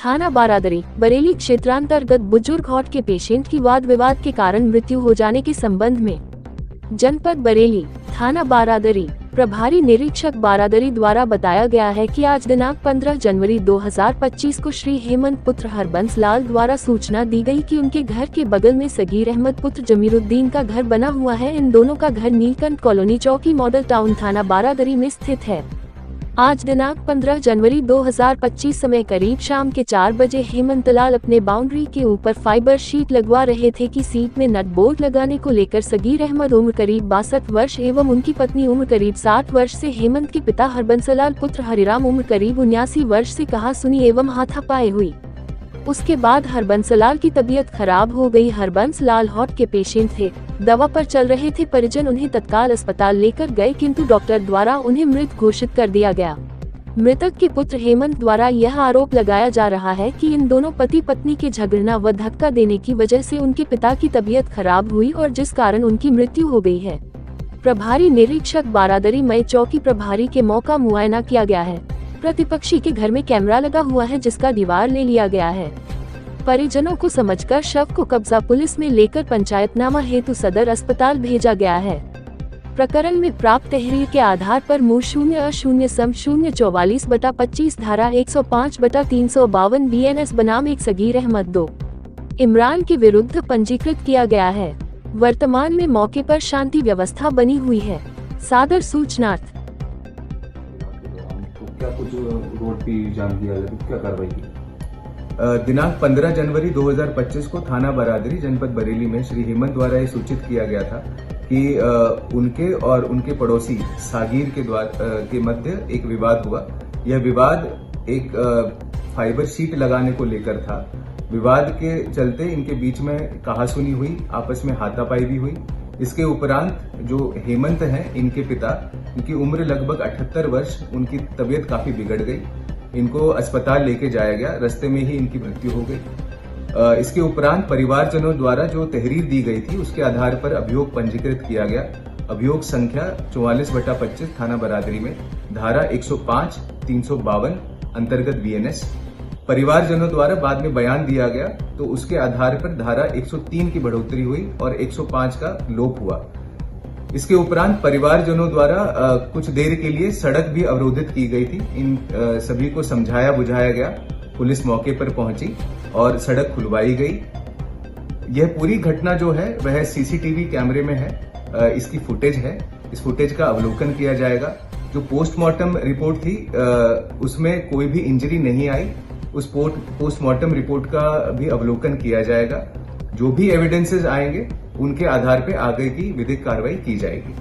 थाना बारादरी बरेली क्षेत्रांतर्गत बुजुर्ग हार्ट के पेशेंट की वाद विवाद के कारण मृत्यु हो जाने के संबंध में जनपद बरेली थाना बारादरी प्रभारी निरीक्षक बारादरी द्वारा बताया गया है कि आज दिनांक 15 जनवरी 2025 को श्री हेमंत पुत्र हरबंस लाल द्वारा सूचना दी गई कि उनके घर के बगल में सगीर अहमद पुत्र जमीरुद्दीन का घर बना हुआ है। इन दोनों का घर नीलकंठ कॉलोनी चौकी मॉडल टाउन थाना बारादरी में स्थित है। आज दिनांक 15 जनवरी 2025 समय करीब शाम के 4 बजे हेमंत लाल अपने बाउंड्री के ऊपर फाइबर शीट लगवा रहे थे कि सीट में नट बोल्ट लगाने को लेकर सगीर अहमद उम्र करीब 62 वर्ष एवं उनकी पत्नी उम्र करीब 60 वर्ष से हेमंत के पिता हरबंसलाल पुत्र हरिराम उम्र करीब 79 वर्ष से कहा सुनी एवं हाथापाई हुई। उसके बाद हरबंसलाल की तबीयत खराब हो गई। हरबंसलाल हार्ट के पेशेंट थे, दवा पर चल रहे थे। परिजन उन्हें तत्काल अस्पताल लेकर गए किंतु डॉक्टर द्वारा उन्हें मृत घोषित कर दिया गया। मृतक के पुत्र हेमंत द्वारा यह आरोप लगाया जा रहा है कि इन दोनों पति पत्नी के झगड़ना व धक्का देने की वजह से उनके पिता की तबीयत खराब हुई और जिस कारण उनकी मृत्यु हो गई है। प्रभारी निरीक्षक बारादरी मई चौकी प्रभारी के मौका मुआयना किया गया है। प्रतिपक्षी के घर में कैमरा लगा हुआ है जिसका दीवार ले लिया गया है। परिजनों को समझकर शव को कब्जा पुलिस में लेकर पंचायतनामा हेतु सदर अस्पताल भेजा गया है। प्रकरण में प्राप्त तहरीर के आधार पर मू 0-0-044/25 धारा 105/352 BNS बनाम एक सगीर अहमद 2 इमरान के विरुद्ध पंजीकृत किया गया है। वर्तमान में मौके पर शांति व्यवस्था बनी हुई है। सादर सूचनार्थ क्या कुछ रोड की जाम दिया गया, क्या कार्रवाई की? दिनांक 15 जनवरी 2025 को थाना बारादरी जनपद बरेली में श्री हेमंत द्वारा ये सूचित किया गया था कि उनके और उनके पड़ोसी सागीर के मध्य एक विवाद हुआ। यह विवाद एक फाइबर शीट लगाने को लेकर था। विवाद के चलते इनके बीच में कहासुनी हुई, आपस में हाथापाई भी हुई। इसके उपरांत जो हेमंत हैं इनके पिता, इनकी उम्र लगभग 78 वर्ष, उनकी तबीयत काफी बिगड़ गई। इनको अस्पताल लेके जाया गया, रास्ते में ही इनकी मृत्यु हो गई। इसके उपरांत परिवारजनों द्वारा जो तहरीर दी गई थी उसके आधार पर अभियोग पंजीकृत किया गया। अभियोग संख्या 44/25 थाना बरादरी में धारा 105-352 अंतर्गत BNS। परिवारजनों द्वारा बाद में बयान दिया गया तो उसके आधार पर धारा 103 की बढ़ोतरी हुई और 105 का लोप हुआ। इसके उपरांत परिवारजनों द्वारा कुछ देर के लिए सड़क भी अवरोधित की गई थी। इन सभी को समझाया बुझाया गया, पुलिस मौके पर पहुंची और सड़क खुलवाई गई। यह पूरी घटना जो है वह CCTV कैमरे में है, इसकी फुटेज है। इस फुटेज का अवलोकन किया जाएगा। जो पोस्टमार्टम रिपोर्ट थी उसमें कोई भी इंजरी नहीं आई। उस पोस्टमार्टम रिपोर्ट का भी अवलोकन किया जाएगा। जो भी एविडेंसेस आएंगे उनके आधार पर आगे की विधिक कार्रवाई की जाएगी।